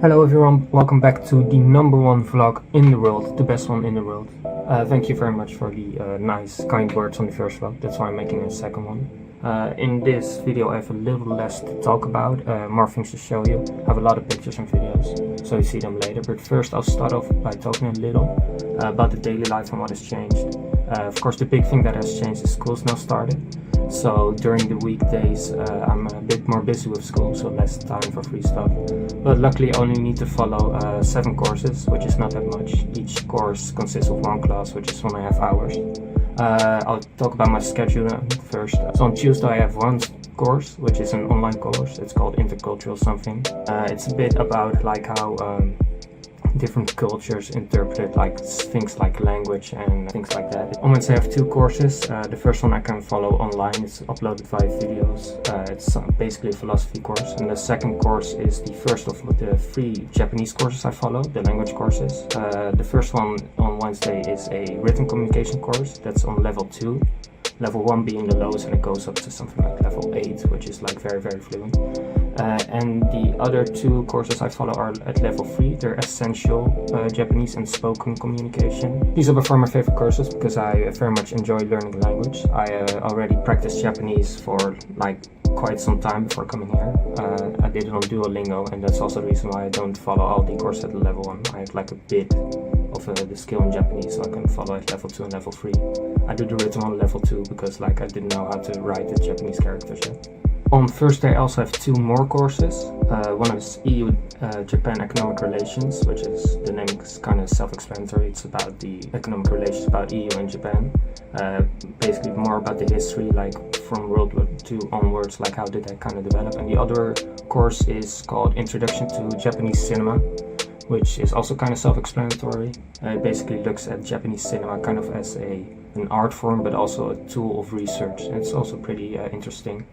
Hello everyone, welcome back to the #1 vlog in the world, the best one in the world. Thank you very much for the nice, kind words on the first vlog, that's why I'm making a second one. In this video I have a little less to talk about, more things to show you. I have a lot of pictures and videos, so you see them later. But first I'll start off by talking a little about the daily life and what has changed. Of course the big thing that has changed is school's now started. So during the weekdays I'm a bit more busy with school, so less time for free stuff. But luckily I only need to follow 7 courses, which is not that much. Each course consists of 1 class, which is 1.5 hours. I'll talk about my schedule first. So on Tuesday I have 1 course, which is an online course. It's called Intercultural something. It's a bit about like how different cultures interpret like things like language and things like that. On Wednesday I have 2 courses. The first one I can follow online, it's uploaded via videos. It's basically a philosophy course, and the second course is the first of the 3 Japanese courses I follow, the language courses. The first one on Wednesday is a written communication course that's on level 2. Level 1 being the lowest, and it goes up to something like level 8, which is like very fluent. And the other 2 courses I follow are at level 3. They're essential Japanese and spoken communication. These are by far my favorite courses because I very much enjoy learning language. I already practiced Japanese for like quite some time before coming here. I did it on Duolingo, and that's also the reason why I don't follow all the courses at level 1. I have like a bit of the skill in Japanese, so I can follow at level 2 and level 3. I do the written on level 2 because like I didn't know how to write the Japanese characters yet. On Thursday I also have 2 more courses. One is EU-Japan Economic Relations, which is, the name is kind of self-explanatory. It's about the economic relations about EU and Japan. Basically more about the history, like from World War II onwards, like how did that kind of develop. And the other course is called Introduction to Japanese Cinema, which is also kind of self-explanatory. It basically looks at Japanese cinema kind of as an art form, but also a tool of research. And it's also pretty interesting.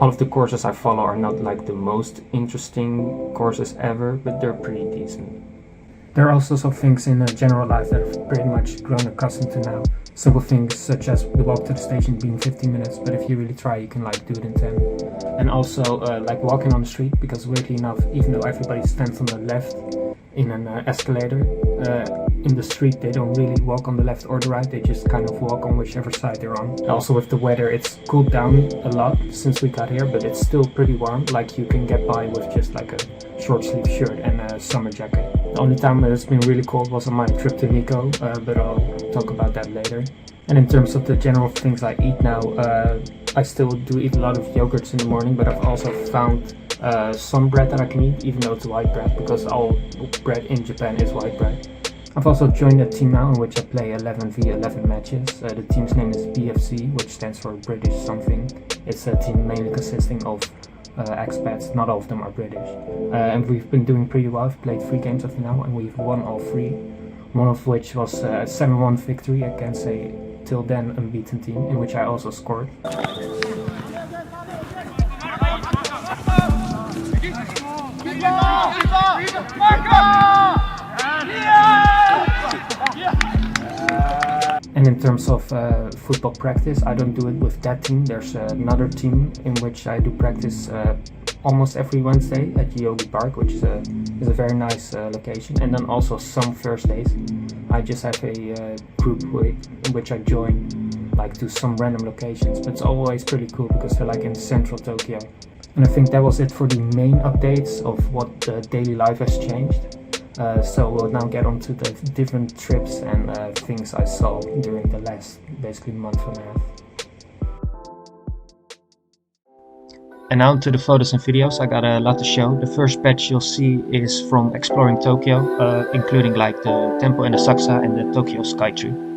All of the courses I follow are not like the most interesting courses ever, but they're pretty decent. There are also some things in general life that I've pretty much grown accustomed to now. Simple things such as the walk to the station being 15 minutes, but if you really try you can like do it in 10. And also like walking on the street, because weirdly enough, even though everybody stands on the left in an escalator, in the street they don't really walk on the left or the right, they just kind of walk on whichever side they're on. Also with the weather, it's cooled down a lot since we got here, but it's still pretty warm. Like you can get by with just like a short sleeve shirt and a summer jacket. The only time it's been really cold was on my trip to Nikko, but I'll talk about that later. And in terms of the general things I eat now, I still do eat a lot of yogurts in the morning, but I've also found some bread that I can eat, even though it's white bread, because all bread in Japan is white bread. I've also joined a team now in which I play 11v11 matches. The team's name is BFC, which stands for British something. It's a team mainly consisting of expats, not all of them are British. And we've been doing pretty well. I've played 3 games up to now and we've won all 3. One of which was a 7-1 victory against a till then unbeaten team, in which I also scored. And in terms of football practice, I don't do it with that team. There's another team in which I do practice almost every Wednesday at Yogi Park, which is a very nice location. And then also some Thursdays I just have a group in which I join like to some random locations, but it's always pretty cool because they're like in central Tokyo. And I think that was it for the main updates of what the daily life has changed. So we'll now get on to the different trips and things I saw during the last basically month and a half. And now to the photos and videos. I got a lot to show. The first batch you'll see is from exploring Tokyo, including like the temple in Asakusa and the Tokyo Skytree.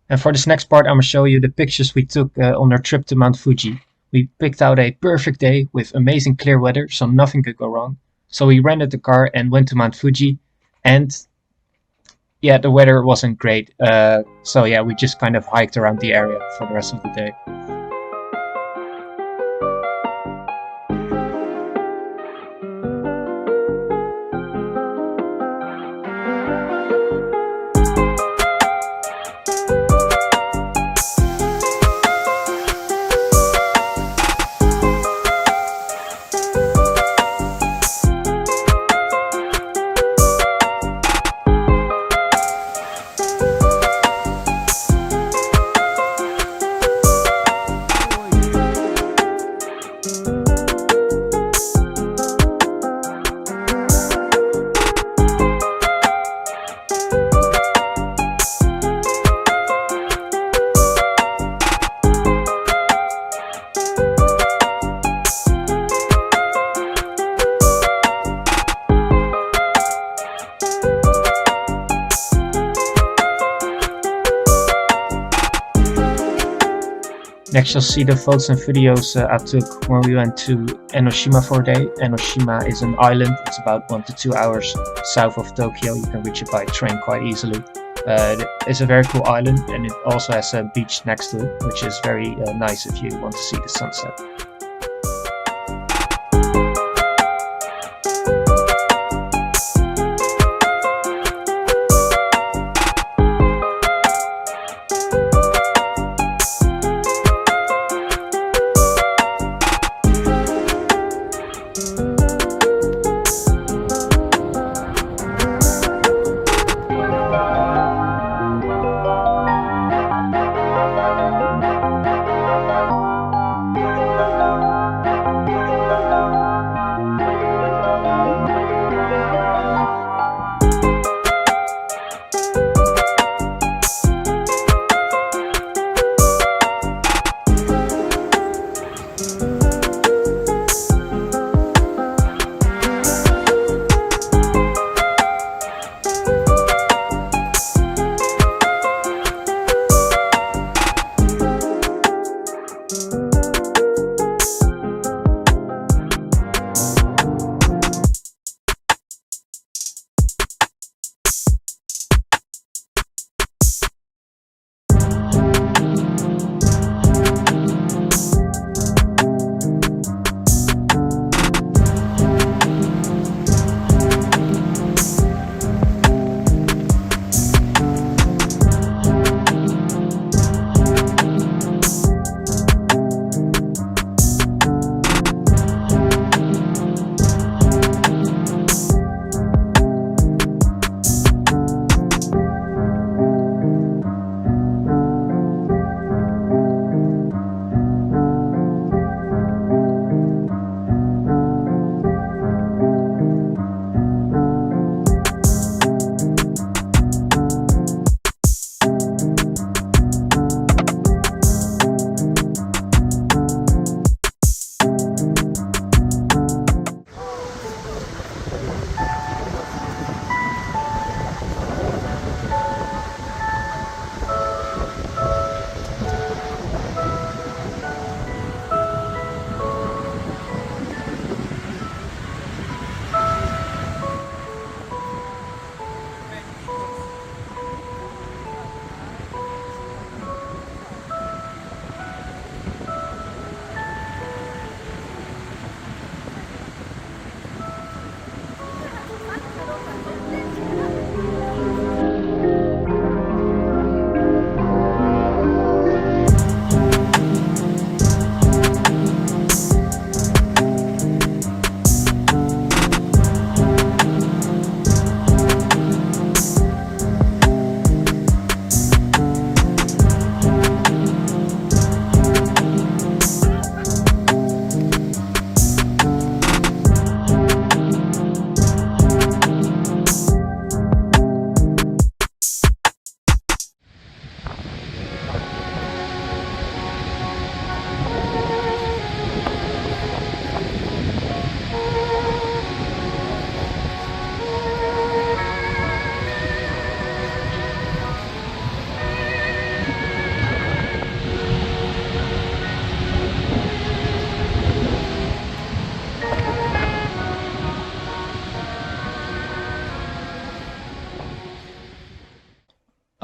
And for this next part, I'm going to show you the pictures we took on our trip to Mount Fuji. We picked out a perfect day with amazing clear weather, so nothing could go wrong. So we rented the car and went to Mount Fuji, and yeah, the weather wasn't great. So yeah, we just kind of hiked around the area for the rest of the day. Next, you'll see the photos and videos I took when we went to Enoshima for a day. Enoshima is an island. It's about 1 to 2 hours south of Tokyo. You can reach it by train quite easily. It's a very cool island, and it also has a beach next to it, which is very nice if you want to see the sunset.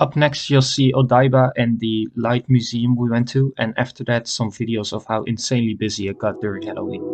Up next you'll see Odaiba and the Light Museum we went to, and after that some videos of how insanely busy it got during Halloween.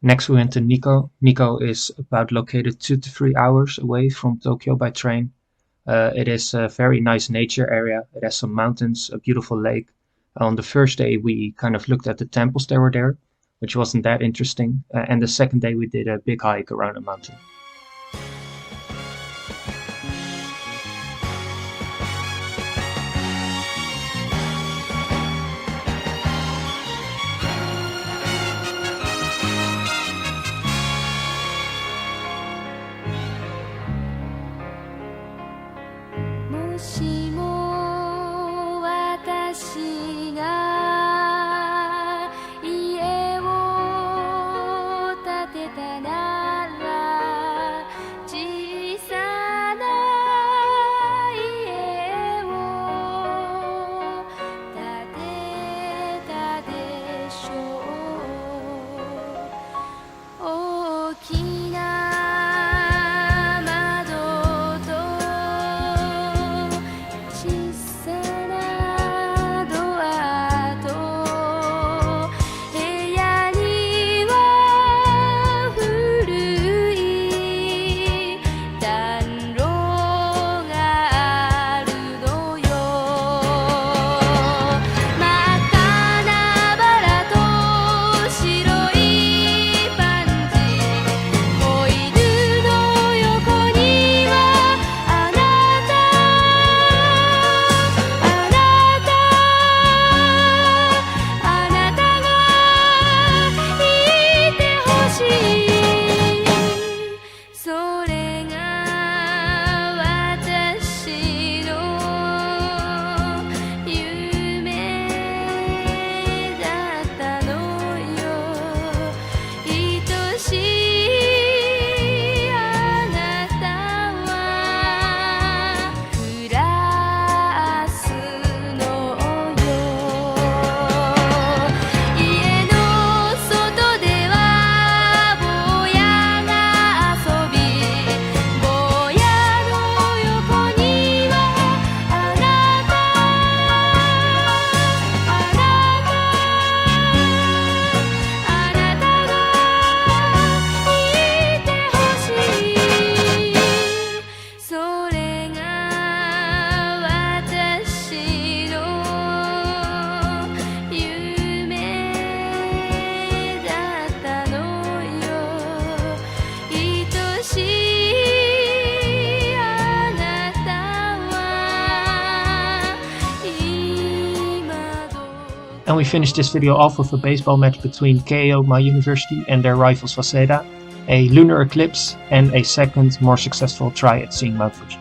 Next we went to Nikko. Nikko is about located 2 to 3 hours away from Tokyo by train. It is a very nice nature area. It has some mountains, a beautiful lake. On the first day we kind of looked at the temples that were there, which wasn't that interesting. And the second day we did a big hike around a mountain. And we finished this video off with a baseball match between Keio, my university, and their rivals Waseda, a lunar eclipse, and a second, more successful try at seeing Mount Fuji.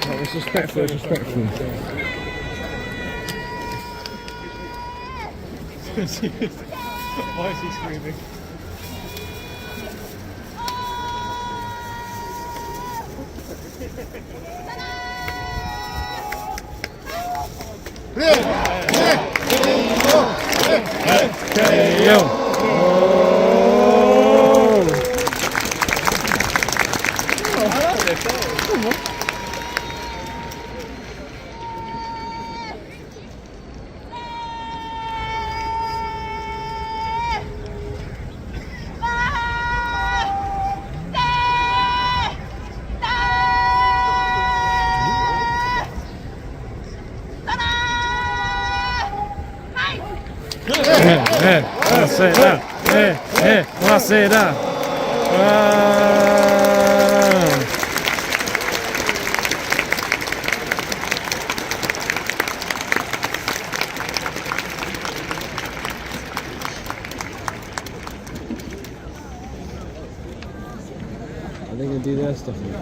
No, it's respectful, it's respectful. Why is he screaming? Buonasera, buonasera. Are they going to do their stuff now?